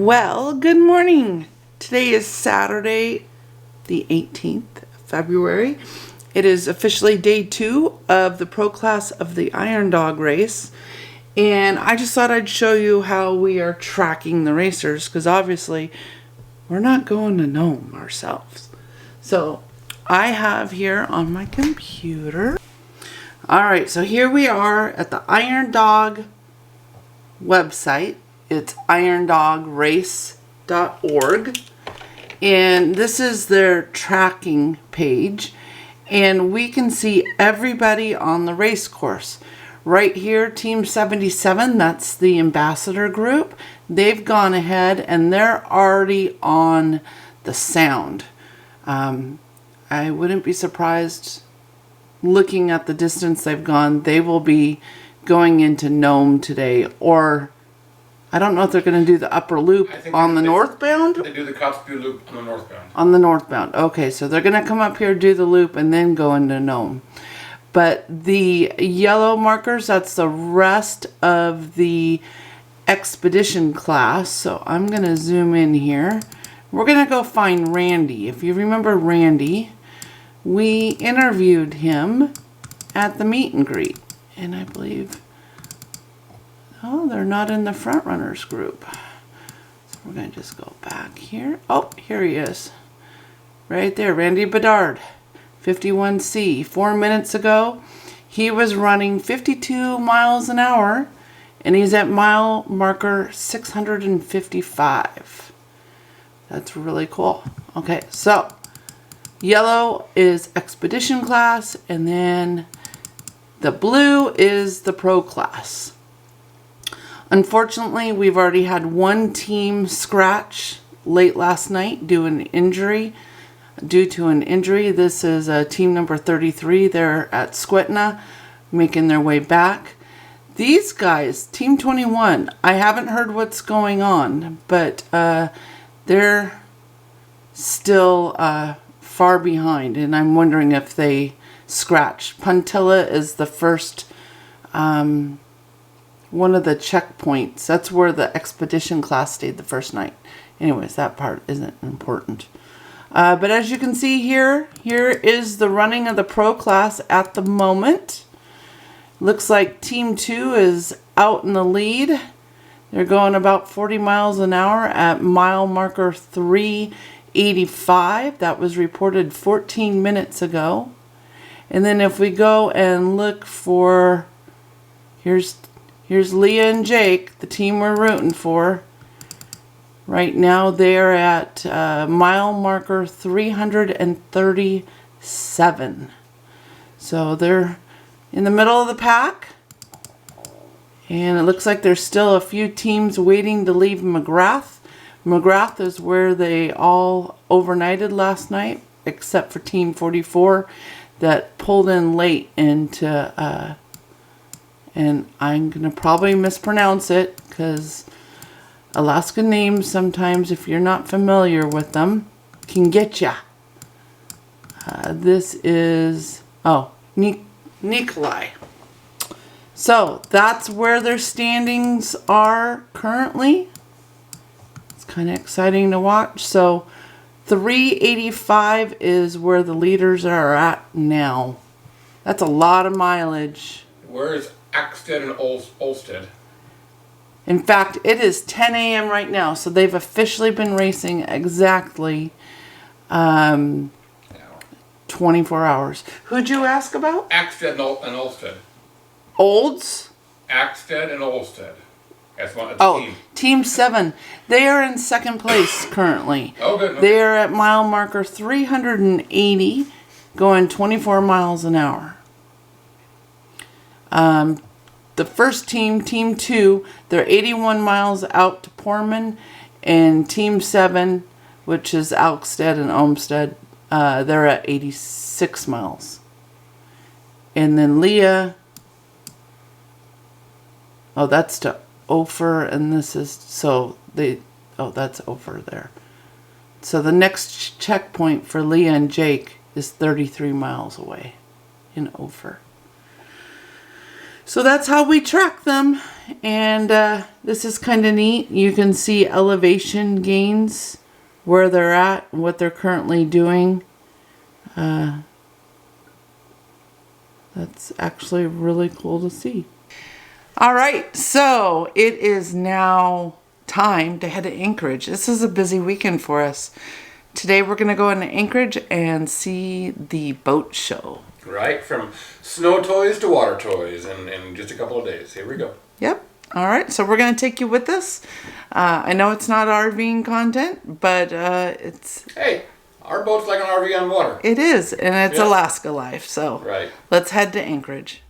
Well, good morning. Today is Saturday, the 18th of February. It is officially day 2 of the pro class of the Iron Dog race. And I just thought I'd show you how we are tracking the racers, because obviously we're not going to Nome ourselves. So I have here on my computer. Alright, so here we are at the Iron Dog website. It's irondograce.org, and this is their tracking page, and we can see everybody on the race course. Right here, Team 77, that's the ambassador group. They've gone ahead and they're already on the Sound. I wouldn't be surprised, looking at the distance they've gone, they will be going into Nome today, or I don't know if they're going to do the upper loop on the northbound. They do the Kotzebue loop on the northbound. On the northbound. Okay, so they're going to come up here, do the loop, and then go into Nome. But the yellow markers, that's the rest of the expedition class. So I'm going to zoom in here. We're going to go find Randy. If you remember Randy, we interviewed him at the meet and greet. And I believe... oh, they're not in the front runners group. So we're going to just go back here. Oh, here he is. Right there, Randy Bedard, 51C. 4 minutes ago, he was running 52 miles an hour, and he's at mile marker 655. That's really cool. Okay, so yellow is expedition class, and then the blue is the pro class. Unfortunately, we've already had one team scratch late last night due to an injury. This is team number 33. They're at Squetna, making their way back. These guys, team 21, I haven't heard what's going on, but they're still far behind, and I'm wondering if they scratched. Puntilla is the first... one of the checkpoints. That's where the expedition class stayed the first night. Anyways, that part isn't important. But as you can see here is the running of the pro class at the moment. Looks like Team 2 is out in the lead. They're going about 40 miles an hour at mile marker 385. That was reported 14 minutes ago. And then if we go and look for... Here's Leah and Jake, the team we're rooting for. Right now they're at mile marker 337. So they're in the middle of the pack. And it looks like there's still a few teams waiting to leave McGrath. McGrath is where they all overnighted last night, except for Team 44 that pulled in late into... and I'm going to probably mispronounce it, because Alaskan names sometimes, if you're not familiar with them, can get ya. This is, Nikolai. So that's where their standings are currently. It's kind of exciting to watch. So 385 is where the leaders are at now. That's a lot of mileage. Where is Axted and Olsted? In fact, it is 10 a.m. right now, so they've officially been racing exactly 24 hours. Who'd you ask about? Axted and Olsted. Olds? Axted and Olsted. That's one. That's Team 7. They are in second place currently. Oh, good. They are at mile marker 380, going 24 miles an hour. The first team, Team 2, they're 81 miles out to Portman, and Team 7, which is Alkstead and Olmsted, they're at 86 miles. And then Leah, that's to Ophir, and this is, that's Ophir there. So the next checkpoint for Leah and Jake is 33 miles away in Ophir. So that's how we track them. And this is kind of neat. You can see elevation gains, where they're at, and what they're currently doing. That's actually really cool to see. All right, so it is now time to head to Anchorage. This is a busy weekend for us. Today we're going to go into Anchorage and see the boat show. Right, from snow toys to water toys in just a couple of days. Here we go. Yep. All right, so we're going to take you with us. I know it's not RVing content, but it's... Hey, our boat's like an RV on water. It is, and it's Yeah. Alaska life, so Right. let's head to Anchorage.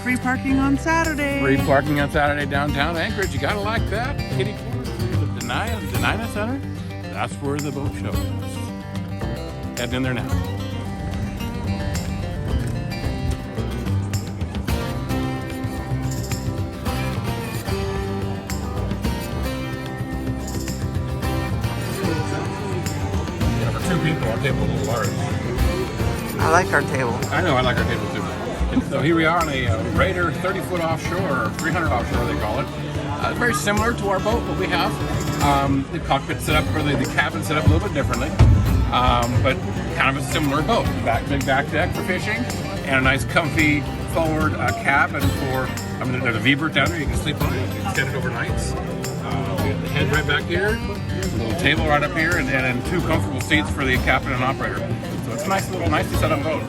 Free parking on Saturday. Free parking on Saturday downtown Anchorage. You gotta like that. Kitty corner, the Denina Center. That's where the boat show is. Heading in there now. Yeah, for two people, our table's a little large. I like our table. I know, I like our table too. So here we are on a Raider 30-foot offshore, or 300 offshore they call it. Very similar to our boat, what we have. The cockpit set up, or the cabin set up a little bit differently, but kind of a similar boat. Big back deck for fishing, and a nice comfy forward cabin for, there's a V-berth down there you can sleep on. You can extend it overnights. We have the head right back here, a little table right up here, and then two comfortable seats for the captain and operator. So it's a nice little, nicely set up boat.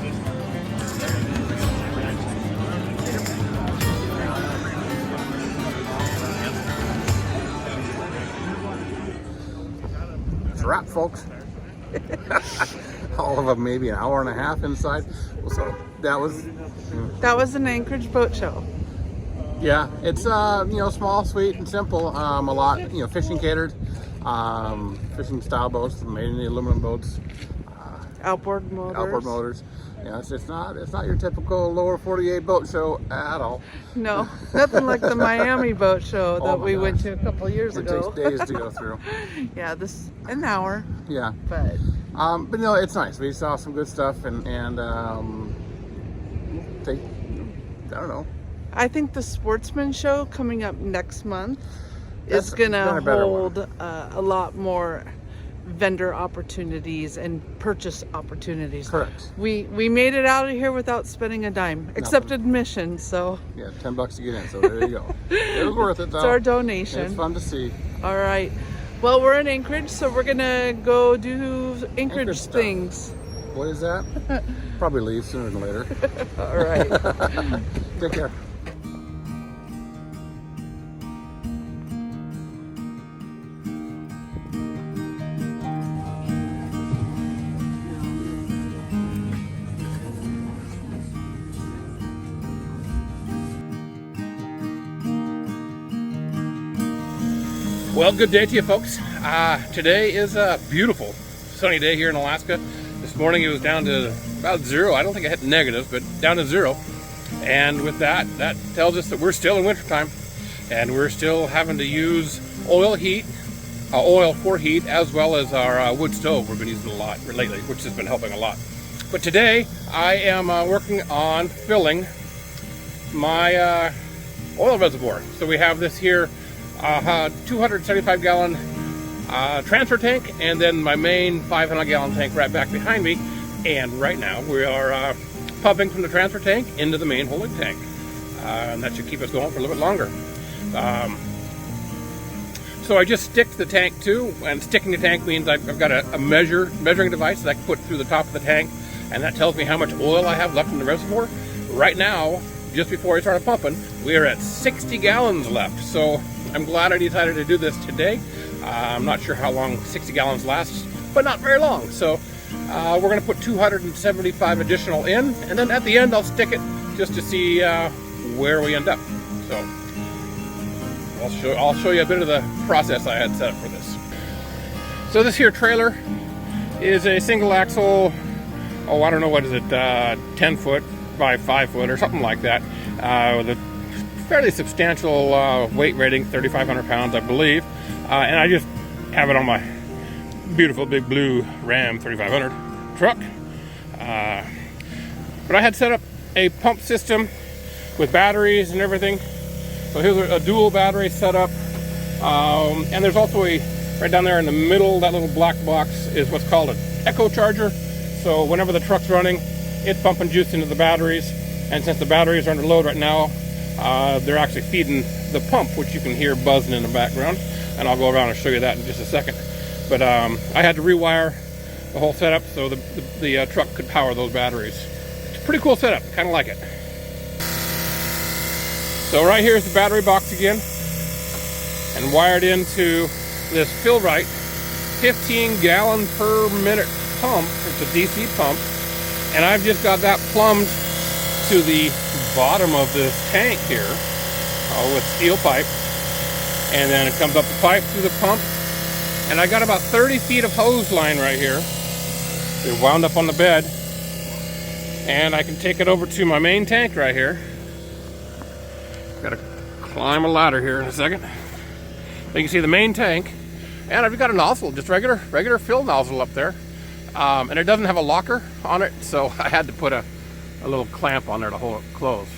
It's a wrap, folks. All of them maybe an hour and a half inside. So that was an Anchorage Boat Show. yeah. It's small, sweet, and simple. A lot fishing catered, fishing style boats made in the aluminum boats. Outboard motors. Yeah, it's not your typical lower 48 boat show at all. No, nothing like the Miami Boat Show that we went gosh. to a couple years ago. It takes days to go through. Yeah, this an hour. Yeah. But It's nice. We saw some good stuff and I don't know. I think the Sportsman Show coming up next month That's is gonna been a better hold one. a lot more vendor opportunities and purchase opportunities. Correct. We made it out of here without spending a dime, except admission. So Yeah, $10 to get in. So there you go. It was worth it though. it's our donation. It's fun to see. All right. Well, we're in Anchorage, so we're gonna go do Anchorage stuff. things. What is that? Probably leave sooner than later. All right. Take care. Well, good day to you folks. Today is a beautiful sunny day here in Alaska. This morning it was down to about zero. I don't think I hit negatives, but down to zero. And with that tells us that we're still in wintertime and we're still having to use oil for heat, as well as our wood stove. We've been using a lot lately, which has been helping a lot. But today I am working on filling my oil reservoir. So we have this here 275 gallon transfer tank, and then my main 500 gallon tank right back behind me. And right now we are pumping from the transfer tank into the main holding tank, and that should keep us going for a little bit longer. So I just stick the tank to, and sticking the tank means I've got a measuring device that I can put through the top of the tank and that tells me how much oil I have left in the reservoir. Right now, just before I started pumping, we are at 60 gallons left. So I'm glad I decided to do this today. I'm not sure how long 60 gallons lasts, but not very long. So we're going to put 275 additional in, and then at the end I'll stick it just to see where we end up. So I'll show you a bit of the process I had set up for this. So this here trailer is a single axle, I don't know, what is it, 10 foot by 5 foot or something like that, with a fairly substantial weight rating, 3,500 pounds, I believe. And I just have it on my beautiful big blue Ram 3500 truck. But I had set up a pump system with batteries and everything. So here's a dual battery setup. And there's also right down there in the middle, that little black box is what's called an echo charger. So whenever the truck's running, it's pumping juice into the batteries. And since the batteries are under load right now, they're actually feeding the pump, which you can hear buzzing in the background. And I'll go around and show you that in just a second. But I had to rewire the whole setup so the truck could power those batteries. It's a pretty cool setup, kind of like it. So right here is the battery box again, and wired into this Fill-Rite 15 gallon per minute pump. It's a DC pump, and I've just got that plumbed to the bottom of this tank here with steel pipe, and then it comes up the pipe through the pump, and I got about 30 feet of hose line right here. They're wound up on the bed, and I can take it over to my main tank right here. Gotta climb a ladder here in a second. You can see the main tank, and I've got a nozzle, just regular fill nozzle up there, and it doesn't have a locker on it, so I had to put a little clamp on there to hold it closed.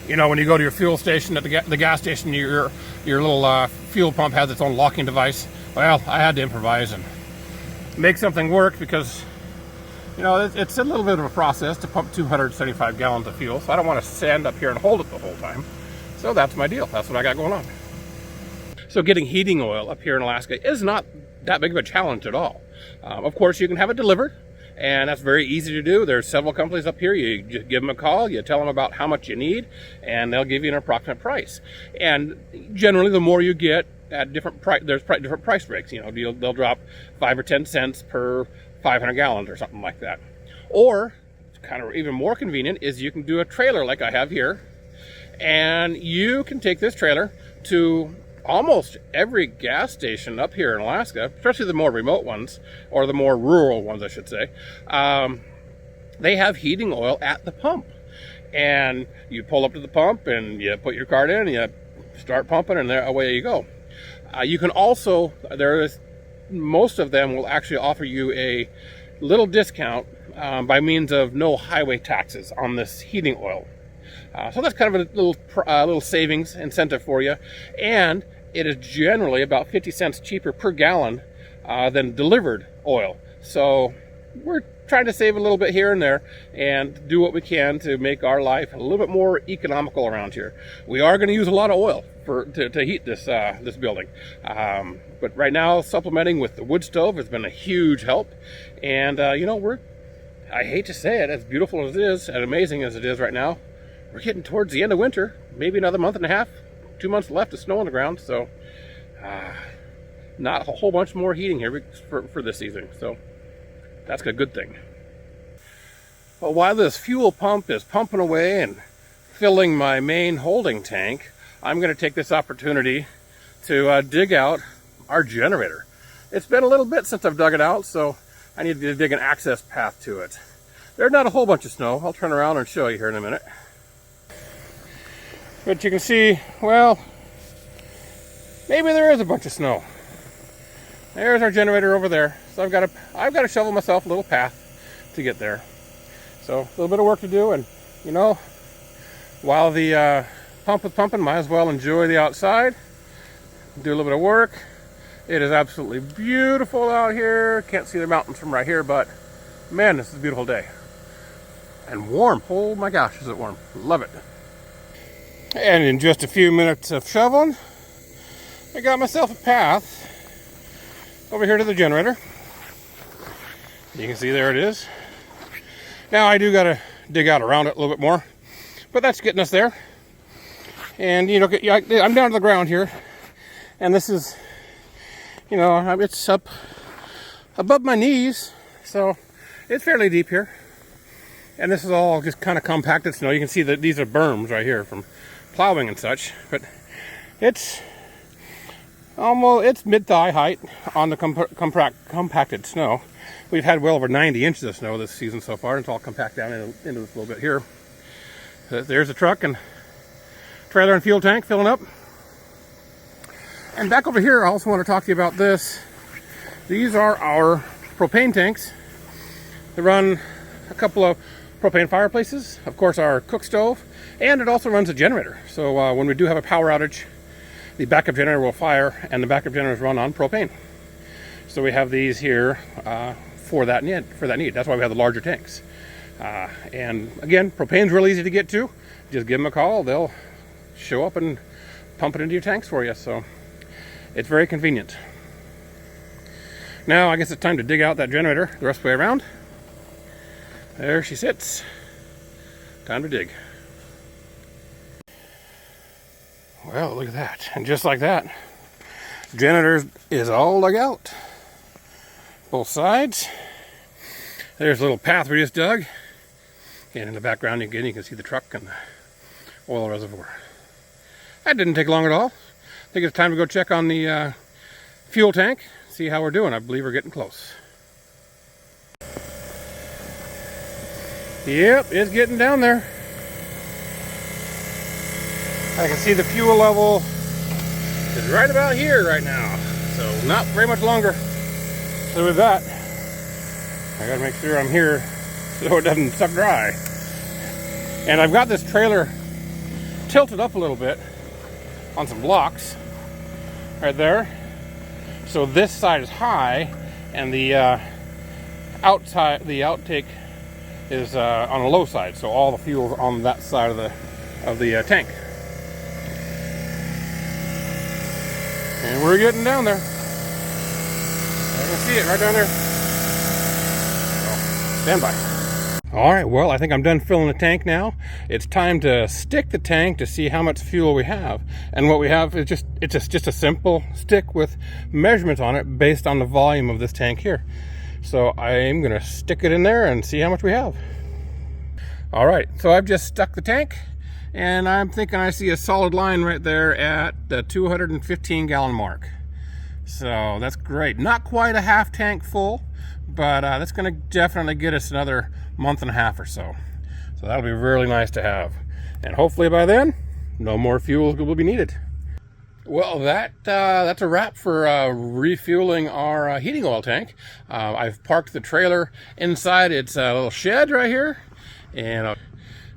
You know, when you go to your fuel station at the gas station, your little fuel pump has its own locking device. Well, I had to improvise and make something work because, you know, it's a little bit of a process to pump 275 gallons of fuel, so I don't want to stand up here and hold it the whole time. So that's my deal. That's what I got going on. So getting heating oil up here in Alaska is not that big of a challenge at all. Of course, you can have it delivered, and that's very easy to do. There's several companies up here. You just give them a call, you tell them about how much you need, and they'll give you an approximate price. And generally, the more you get at different different price breaks. You know, they'll drop 5 or 10 cents per 500 gallons or something like that. Or, kind of even more convenient, is you can do a trailer like I have here, and you can take this trailer to almost every gas station up here in Alaska, especially the more remote ones, or the more rural ones, I should say. They have heating oil at the pump. And you pull up to the pump, and you put your card in, and you start pumping, and there, away you go. You can also, most of them will actually offer you a little discount by means of no highway taxes on this heating oil. So that's kind of a little savings incentive for you, and it is generally about 50 cents cheaper per gallon than delivered oil. So we're trying to save a little bit here and there and do what we can to make our life a little bit more economical around here. We are going to use a lot of oil to heat this building, but right now supplementing with the wood stove has been a huge help. And you know, I hate to say it, as beautiful as it is and amazing as it is right now, we're getting towards the end of winter, maybe another month and a half, 2 months left of snow on the ground, so not a whole bunch more heating here for this season, so that's a good thing. Well, while this fuel pump is pumping away and filling my main holding tank, I'm going to take this opportunity to dig out our generator. It's been a little bit since I've dug it out, so I need to dig an access path to it. There's not a whole bunch of snow. I'll turn around and show you here in a minute. But you can see, well, maybe there is a bunch of snow. There's our generator over there. So I've got to shovel myself a little path to get there. So a little bit of work to do, and you know, while the pump is pumping, might as well enjoy the outside, do a little bit of work. It is absolutely beautiful out here. Can't see the mountains from right here, but man, this is a beautiful day. And warm. Oh my gosh, is it warm. Love it. And in just a few minutes of shoveling, I got myself a path over here to the generator. You can see there it is. Now I do got to dig out around it a little bit more, but that's getting us there. And you know, I'm down to the ground here, and this is, you know, it's up above my knees, so it's fairly deep here. And this is all just kind of compacted snow. You can see that these are berms right here from plowing and such, but it's mid-thigh height on the compacted snow. We've had well over 90 inches of snow this season so far. It's all compact down into this little bit here. There's the truck and trailer and fuel tank filling up. And back over here, I also want to talk to you about this. These are our propane tanks. They run a couple of propane fireplaces, of course our cook stove, and it also runs a generator. So when we do have a power outage, the backup generator will fire, and the backup generators run on propane. So we have these here for that need. That's why we have the larger tanks. And again, propane's real easy to get to. Just give them a call; they'll show up and pump it into your tanks for you. So it's very convenient. Now I guess it's time to dig out that generator the rest of the way around. There she sits. Time to dig. Well, look at that. And just like that, generator is all dug out. Both sides. There's a little path we just dug. And in the background, again, you can see the truck and the oil reservoir. That didn't take long at all. I think it's time to go check on the fuel tank, see how we're doing. I believe we're getting close. Yep, it's getting down there. I can see the fuel level is right about here right now. So not very much longer. So with that, I gotta make sure I'm here so it doesn't suck dry. And I've got this trailer tilted up a little bit on some blocks right there. So this side is high and the outtake is on the low side, so all the fuel's on that side of the tank. And we're getting down there. I can see it right down there. So, stand by. All right, well, I think I'm done filling the tank now. It's time to stick the tank to see how much fuel we have. And what we have is just a simple stick with measurements on it based on the volume of this tank here. So I'm gonna stick it in there and see how much we have. All right, so I've just stuck the tank, and I'm thinking I see a solid line right there at the 215 gallon mark. So that's great. Not quite a half tank full, but that's gonna definitely get us another month and a half or so. So that'll be really nice to have. And hopefully by then, no more fuel will be needed. Well, that's a wrap for refueling our heating oil tank. I've parked the trailer inside its little shed right here, and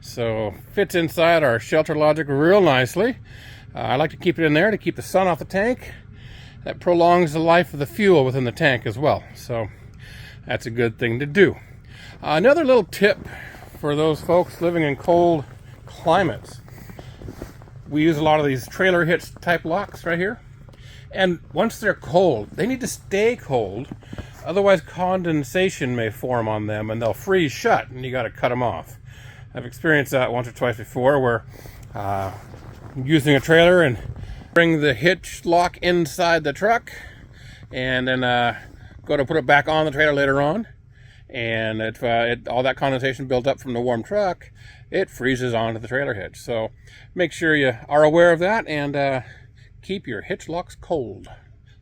so fits inside our shelter logic real nicely. I like to keep it in there to keep the sun off the tank. That prolongs the life of the fuel within the tank as well. So that's a good thing to do. Another little tip for those folks living in cold climates. We use a lot of these trailer hitch type locks right here. And once they're cold, they need to stay cold. Otherwise condensation may form on them and they'll freeze shut and you got to cut them off. I've experienced that once or twice before where using a trailer and bring the hitch lock inside the truck and then go to put it back on the trailer later on. And all that condensation built up from the warm truck, it freezes onto the trailer hitch. So make sure you are aware of that and keep your hitch locks cold.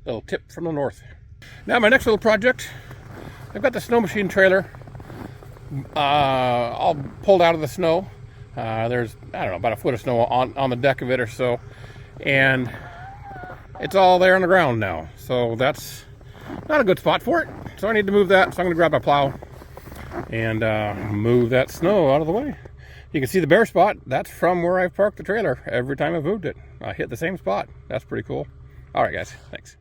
Little tip from the north. Now my next little project, I've got the Snowmachine trailer all pulled out of the snow. There's, I don't know, about a foot of snow on the deck of it or so. And it's all there on the ground now. So that's not a good spot for it. So I need to move that. So I'm going to grab my plow and move that snow out of the way. You can see the bare spot. That's from where I've parked the trailer. Every time I've moved it, I hit the same spot. That's pretty cool. All right, guys. Thanks.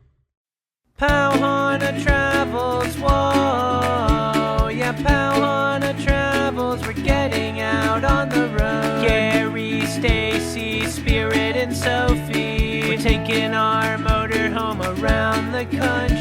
Pau Hana travels, whoa. Yeah, Pau Hana travels. We're getting out on the road. Gary, Stacy, Spirit, and Sophie. We're taking our motorhome around the country.